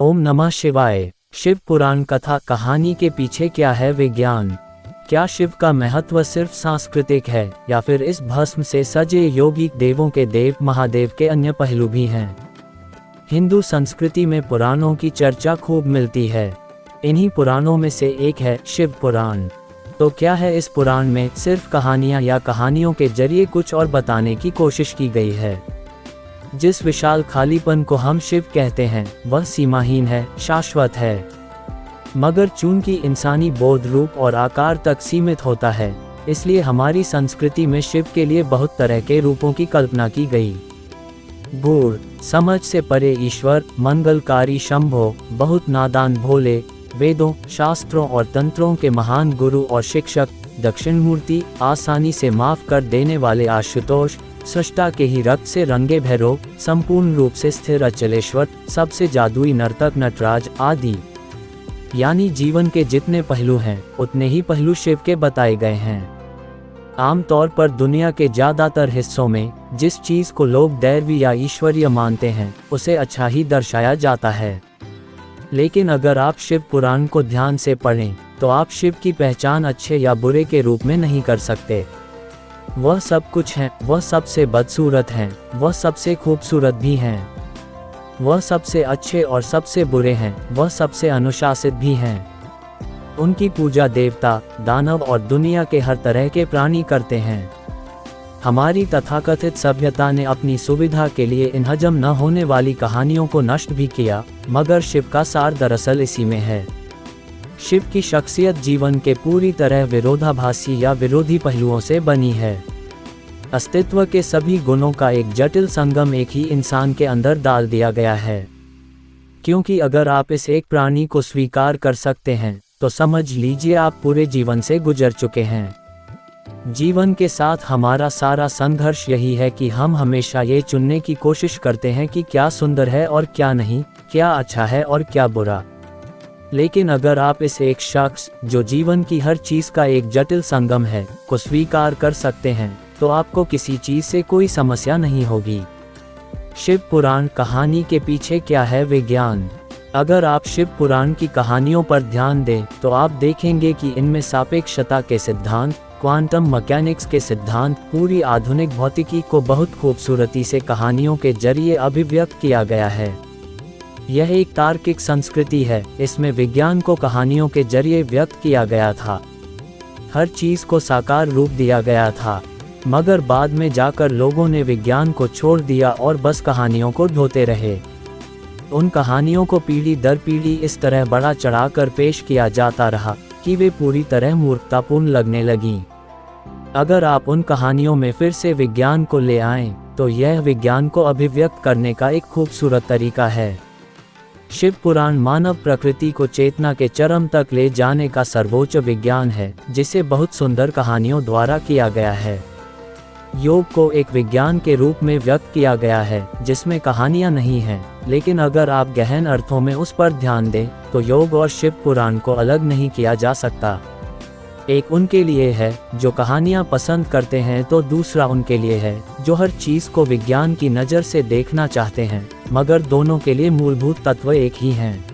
ओम नमः शिवाय। शिव पुराण कथा कहानी के पीछे क्या है विज्ञान? क्या शिव का महत्व सिर्फ सांस्कृतिक है या फिर इस भस्म से सजे योगिक देवों के देव महादेव के अन्य पहलू भी हैं? हिंदू संस्कृति में पुराणों की चर्चा खूब मिलती है। इन्हीं पुराणों में से एक है शिव पुराण। तो क्या है इस पुराण में? सिर्फ कहानियाँ या कहानियों के जरिए कुछ और बताने की कोशिश की गई है? जिस विशाल खालीपन को हम शिव कहते हैं वह सीमाहीन है, शाश्वत है, मगर चूंकि इंसानी बोध रूप और आकार तक सीमित होता है, इसलिए हमारी संस्कृति में शिव के लिए बहुत तरह के रूपों की कल्पना की गई। गूढ़ समझ से परे ईश्वर, मंगलकारी शंभो, बहुत नादान भोले, वेदों, शास्त्रों और तंत्रों के महान गुरु और शिक्षक, दक्षिणमूर्ति, आसानी से माफ कर देने वाले आशुतोष, सृष्टा के ही रक्त से रंगे भैरव, संपूर्ण रूप से स्थिर अचलेश्वर, सबसे जादुई नर्तक नटराज आदि। यानी जीवन के जितने पहलू हैं उतने ही पहलू शिव के बताए गए हैं। आमतौर पर दुनिया के ज्यादातर हिस्सों में जिस चीज को लोग दैवी या ईश्वरीय मानते हैं उसे अच्छा ही दर्शाया जाता है, लेकिन अगर आप शिव पुराण को ध्यान से पढ़ें तो आप शिव की पहचान अच्छे या बुरे के रूप में नहीं कर सकते। वह सब कुछ हैं, वह सबसे बदसूरत हैं, वह सबसे खूबसूरत भी हैं, वह सबसे अच्छे और सबसे बुरे हैं, वह सबसे अनुशासित भी हैं। उनकी पूजा देवता, दानव और दुनिया के हर तरह के प्राणी करते हैं। हमारी तथाकथित सभ्यता ने अपनी सुविधा के लिए इन हजम न होने वाली कहानियों को नष्ट भी किया, मगर शिव का सार दरअसल इसी में है। शिव की शख्सियत जीवन के पूरी तरह विरोधाभासी या विरोधी पहलुओं से बनी है। अस्तित्व के सभी गुणों का एक जटिल संगम एक ही इंसान के अंदर डाल दिया गया है। क्योंकि अगर आप इस एक प्राणी को स्वीकार कर सकते हैं तो समझ लीजिए आप पूरे जीवन से गुजर चुके हैं। जीवन के साथ हमारा सारा संघर्ष यही है कि हम हमेशा ये चुनने की कोशिश करते हैं कि क्या सुंदर है और क्या नहीं, क्या अच्छा है और क्या बुरा। लेकिन अगर आप इस एक शख्स, जो जीवन की हर चीज का एक जटिल संगम है, को स्वीकार कर सकते हैं तो आपको किसी चीज से कोई समस्या नहीं होगी। शिव पुराण कहानी के पीछे क्या है विज्ञान? अगर आप शिव पुराण की कहानियों पर ध्यान दें तो आप देखेंगे कि इनमें सापेक्षता के सिद्धांत, क्वांटम मैकेनिक्स के सिद्धांत, पूरी आधुनिक भौतिकी को बहुत खूबसूरती से कहानियों के जरिए अभिव्यक्त किया गया है। यह एक तार्किक संस्कृति है। इसमें विज्ञान को कहानियों के जरिए व्यक्त किया गया था, हर चीज को साकार रूप दिया गया था, मगर बाद में जाकर लोगों ने विज्ञान को छोड़ दिया और बस कहानियों को ढोते रहे। उन कहानियों को पीढ़ी दर पीढ़ी इस तरह बढ़ा चढ़ाकर पेश किया जाता रहा कि वे पूरी तरह मूर्खतापूर्ण लगने लगीं। अगर आप उन कहानियों में फिर से विज्ञान को ले आएं, तो यह विज्ञान को अभिव्यक्त करने का एक खूबसूरत तरीका है। शिव पुराण मानव प्रकृति को चेतना के चरम तक ले जाने का सर्वोच्च विज्ञान है, जिसे बहुत सुंदर कहानियों द्वारा किया गया है। योग को एक विज्ञान के रूप में व्यक्त किया गया है जिसमें कहानियां नहीं हैं, लेकिन अगर आप गहन अर्थों में उस पर ध्यान दें तो योग और शिव पुराण को अलग नहीं किया जा सकता। एक उनके लिए है जो कहानियां पसंद करते हैं, तो दूसरा उनके लिए है जो हर चीज को विज्ञान की नज़र से देखना चाहते हैं, मगर दोनों के लिए मूलभूत तत्व एक ही हैं।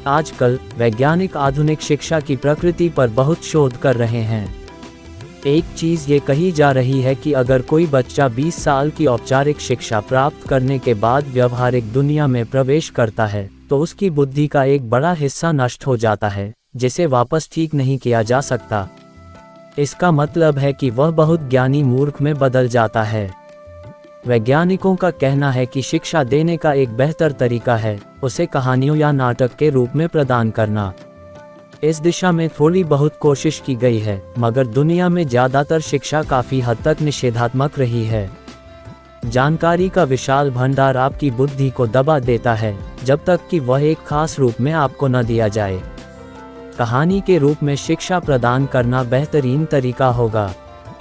आजकल वैज्ञानिक आधुनिक शिक्षा की प्रकृति पर बहुत शोध कर रहे हैं। एक चीज ये कही जा रही है कि अगर कोई बच्चा 20 साल की औपचारिक शिक्षा प्राप्त करने के बाद व्यवहारिक दुनिया में प्रवेश करता है तो उसकी बुद्धि का एक बड़ा हिस्सा नष्ट हो जाता है, जिसे वापस ठीक नहीं किया जा सकता। इसका मतलब है कि वह बहुत ज्ञानी मूर्ख में बदल जाता है। वैज्ञानिकों का कहना है कि शिक्षा देने का एक बेहतर तरीका है उसे कहानियों या नाटक के रूप में प्रदान करना। इस दिशा में थोड़ी बहुत कोशिश की गई है, मगर दुनिया में ज्यादातर शिक्षा काफी हद तक निषेधात्मक रही है। जानकारी का विशाल भंडार आपकी बुद्धि को दबा देता है जब तक कि वह एक खास रूप में आपको न दिया जाए। कहानी के रूप में शिक्षा प्रदान करना बेहतरीन तरीका होगा।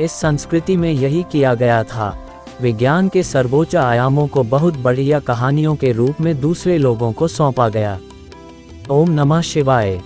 इस संस्कृति में यही किया गया था। विज्ञान के सर्वोच्च आयामों को बहुत बढ़िया कहानियों के रूप में दूसरे लोगों को सौंपा गया। ओम नमः शिवाय।